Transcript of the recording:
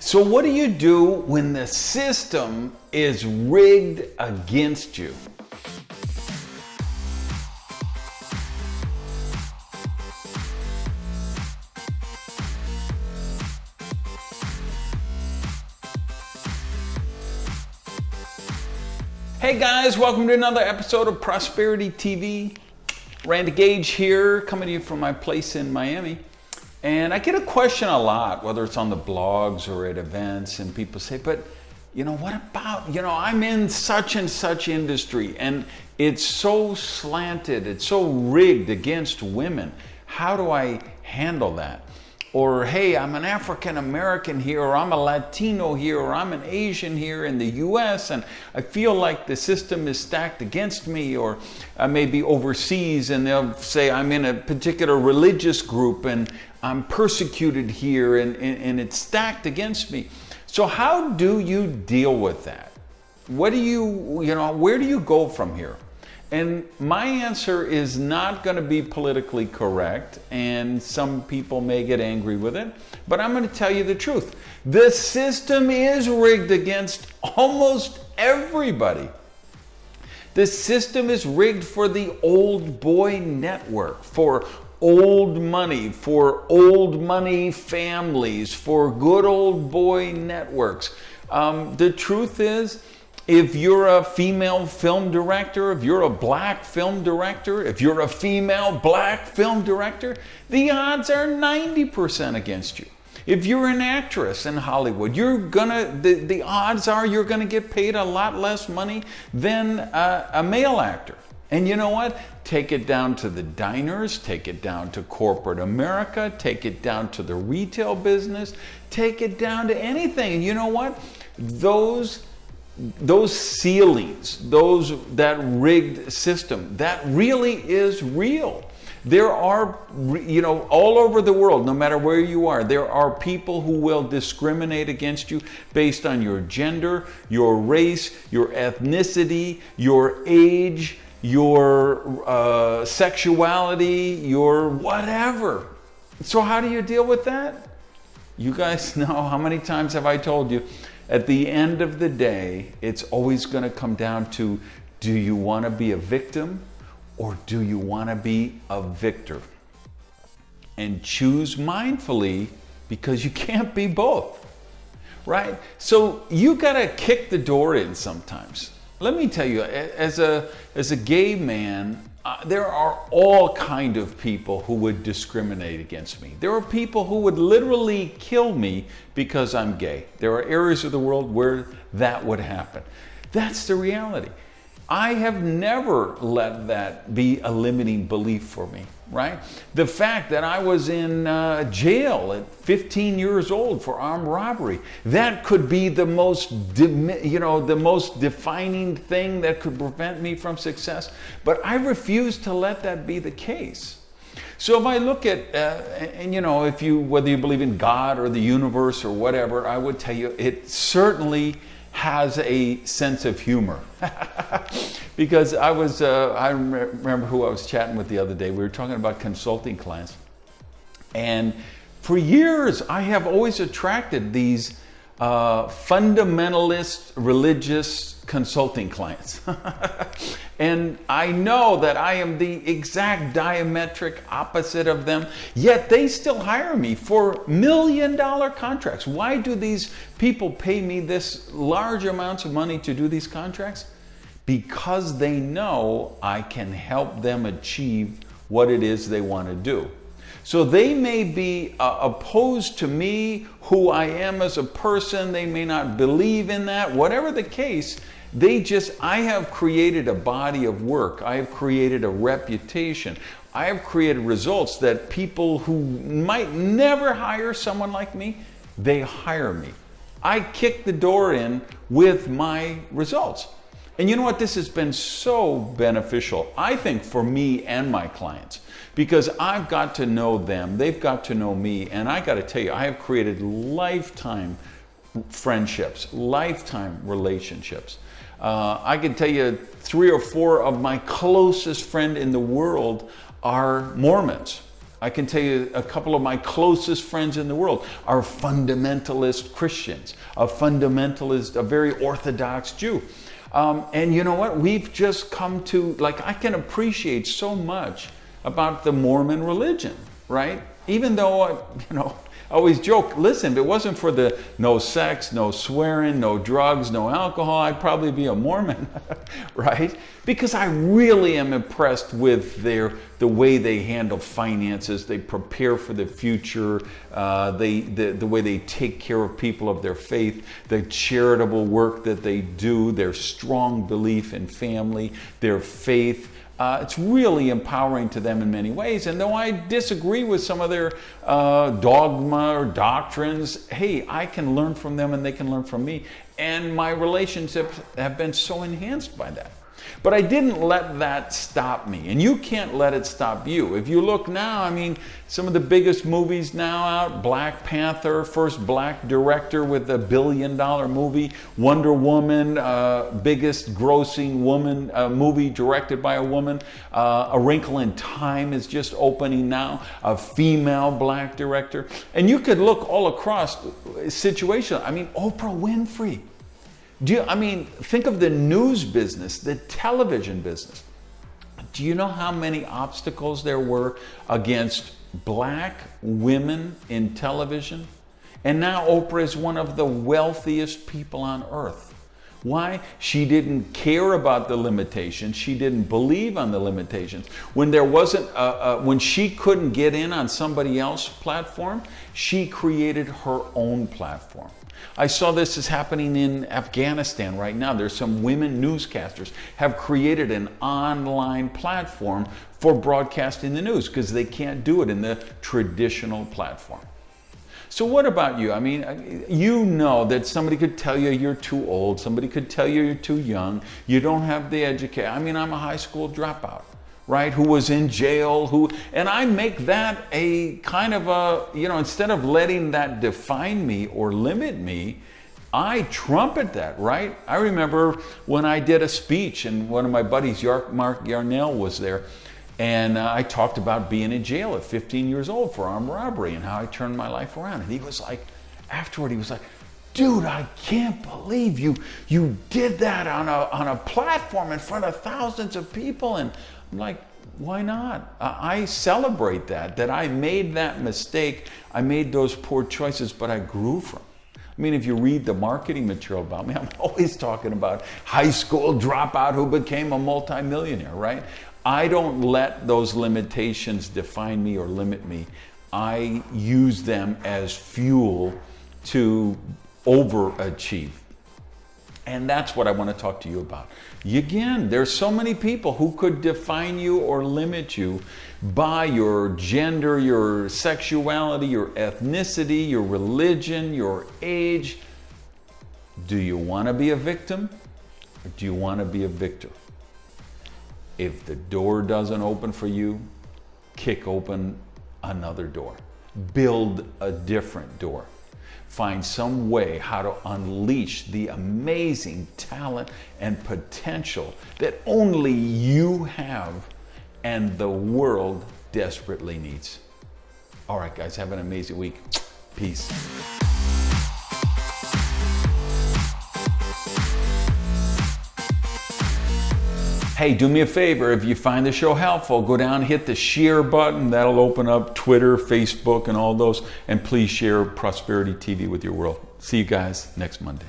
So what do you do when the system is rigged against you? Hey guys, welcome to another episode of Prosperity TV. Randy Gage here, coming to you from my place in Miami. And I get a question a lot, whether it's on the blogs or at events, and people say, but what about, I'm in such and such industry and it's so slanted, it's so rigged against women. How do I handle that? Or, hey, I'm an African American here, or I'm a Latino here, or I'm an Asian here in the US, and I feel like the system is stacked against me, or I may be overseas and they'll say I'm in a particular religious group and I'm persecuted here and it's stacked against me. So how do you deal with that? What do where do you go from here? And my answer is not going to be politically correct, and some people may get angry with it, but I'm going to tell you the truth. The system is rigged against almost everybody. The system is rigged for the old boy network, for old money families, for good old boy networks. The truth is, if you're a female film director, if you're a black film director, if you're a female black film director, the odds are 90% against you. If you're an actress in Hollywood, the odds are you're gonna get paid a lot less money than a male actor. And you know what? Take it down to the diners, take it down to corporate America, take it down to the retail business, take it down to anything. And you know what? Those ceilings, that rigged system, that really is real. There are, all over the world, no matter where you are, there are people who will discriminate against you based on your gender, your race, your ethnicity, your age, your sexuality, your whatever. So how do you deal with that? You guys know, how many times have I told you, at the end of the day, it's always going to come down to, do you want to be a victim or do you want to be a victor? And choose mindfully, because you can't be both, right? So you got to kick the door in sometimes. Let me tell you, as a gay man, there are all kind of people who would discriminate against me. There are people who would literally kill me because I'm gay. There are areas of the world where that would happen. That's the reality. I have never let that be a limiting belief for me, right? The fact that I was in jail at 15 years old for armed robbery, that could be the most defining thing that could prevent me from success. But I refuse to let that be the case. So if I look at, whether you believe in God or the universe or whatever, I would tell you it certainly has a sense of humor. Because I remember who I was chatting with the other day. We were talking about consulting clients. And for years, I have always attracted these fundamentalist religious consulting clients. And I know that I am the exact diametric opposite of them, yet they still hire me for $1 million contracts. Why do these people pay me this large amounts of money to do these contracts? Because they know I can help them achieve what it is they want to do. So they may be opposed to me, who I am as a person. They may not believe in that. Whatever the case, I have created a body of work. I have created a reputation. I have created results that people who might never hire someone like me, they hire me. I kick the door in with my results. And you know what? This has been so beneficial, I think, for me and my clients, because I've got to know them, they've got to know me, and I got to tell you, I have created lifetime friendships, lifetime relationships. I can tell you 3 or 4 of my closest friends in the world are Mormons. I can tell you a couple of my closest friends in the world are fundamentalist Christians, a very Orthodox Jew. And you know what? We've just come to, like, I can appreciate so much about the Mormon religion, right? Even though, I always joke, listen, if it wasn't for the no sex, no swearing, no drugs, no alcohol, I'd probably be a Mormon, right? Because I really am impressed with the way they handle finances, they prepare for the future, the way they take care of people of their faith, the charitable work that they do, their strong belief in family, their faith. It's really empowering to them in many ways. And though I disagree with some of their dogma or doctrines, hey, I can learn from them and they can learn from me. And my relationships have been so enhanced by that. But I didn't let that stop me. And you can't let it stop you. If you look now, some of the biggest movies now out, Black Panther, first black director with $1 billion movie, Wonder Woman, biggest grossing woman movie directed by a woman, A Wrinkle in Time is just opening now, a female black director. And you could look all across situations. Oprah Winfrey. Think of the news business, the television business. Do you know how many obstacles there were against black women in television? And now Oprah is one of the wealthiest people on earth. Why? She didn't care about the limitations. She didn't believe on the limitations. When there wasn't, when she couldn't get in on somebody else's platform, she created her own platform. I saw this is happening in Afghanistan right now. There's some women newscasters have created an online platform for broadcasting the news because they can't do it in the traditional platform. So what about you? You know that somebody could tell you you're too old. Somebody could tell you you're too young. You don't have the education. I'm a high school dropout, right? Who was in jail, and I make that a kind of instead of letting that define me or limit me, I trumpet that, right? I remember when I did a speech and one of my buddies, Mark Yarnell, was there. And I talked about being in jail at 15 years old for armed robbery and how I turned my life around. And he was like, afterward, he was like, dude, I can't believe you did that on a platform in front of thousands of people. And I'm like, why not? I celebrate that I made that mistake. I made those poor choices, but I grew from it. If you read the marketing material about me, I'm always talking about high school dropout who became a multimillionaire, right? I don't let those limitations define me or limit me. I use them as fuel to overachieve. And that's what I want to talk to you about. Again, there's so many people who could define you or limit you by your gender, your sexuality, your ethnicity, your religion, your age. Do you want to be a victim or do you want to be a victor? If the door doesn't open for you, kick open another door. Build a different door. Find some way how to unleash the amazing talent and potential that only you have and the world desperately needs. All right, guys, have an amazing week. Peace. Hey, do me a favor, if you find the show helpful, go down and hit the share button. That'll open up Twitter, Facebook, and all those. And please share Prosperity TV with your world. See you guys next Monday.